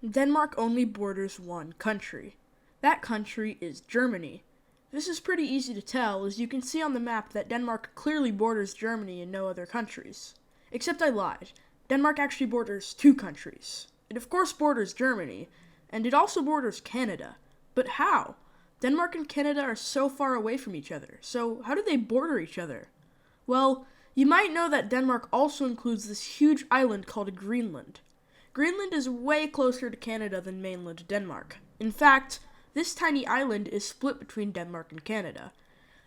Denmark only borders one country. That country is Germany. This is pretty easy to tell, as you can see on the map that Denmark clearly borders Germany and no other countries. Except I lied. Denmark actually borders two countries. It of course borders Germany, and it also borders Canada. But how? Denmark and Canada are so far away from each other, so how do they border each other? Well, you might know that Denmark also includes this huge island called Greenland. Greenland is way closer to Canada than mainland Denmark. In fact, this tiny island is split between Denmark and Canada.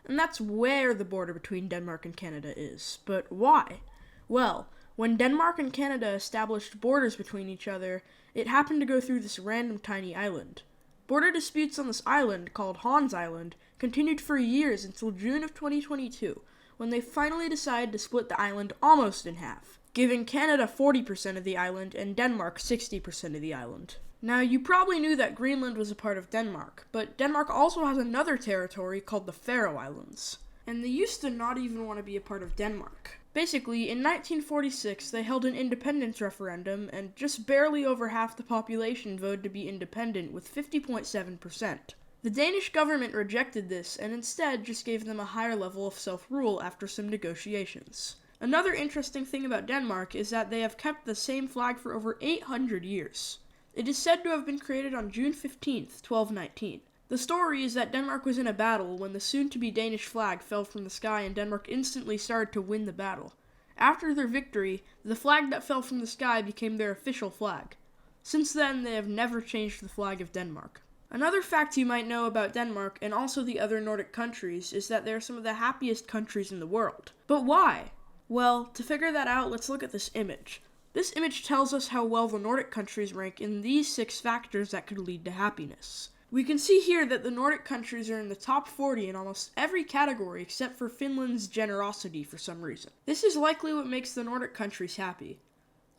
And that's where the border between Denmark and Canada is. But why? Well, when Denmark and Canada established borders between each other, it happened to go through this random tiny island. Border disputes on this island, called Hans Island, continued for years until June of 2022, when they finally decided to split the island almost in half, giving Canada 40% of the island and Denmark 60% of the island. Now, you probably knew that Greenland was a part of Denmark, but Denmark also has another territory called the Pharaoh Islands. And they used to not even want to be a part of Denmark. Basically, in 1946, they held an independence referendum, and just barely over half the population voted to be independent, with 50.7%. The Danish government rejected this, and instead just gave them a higher level of self-rule after some negotiations. Another interesting thing about Denmark is that they have kept the same flag for over 800 years. It is said to have been created on June 15th, 1219. The story is that Denmark was in a battle when the soon-to-be Danish flag fell from the sky and Denmark instantly started to win the battle. After their victory, the flag that fell from the sky became their official flag. Since then, they have never changed the flag of Denmark. Another fact you might know about Denmark and also the other Nordic countries is that they are some of the happiest countries in the world. But why? Well, to figure that out, let's look at this image. This image tells us how well the Nordic countries rank in these 6 factors that could lead to happiness. We can see here that the Nordic countries are in the top 40 in almost every category except for Finland's generosity for some reason. This is likely what makes the Nordic countries happy.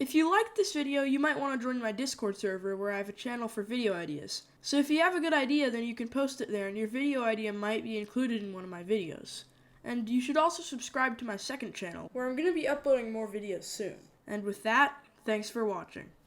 If you liked this video, you might want to join my Discord server where I have a channel for video ideas. So if you have a good idea, then you can post it there and your video idea might be included in one of my videos. And you should also subscribe to my second channel, where I'm going to be uploading more videos soon. And with that, thanks for watching.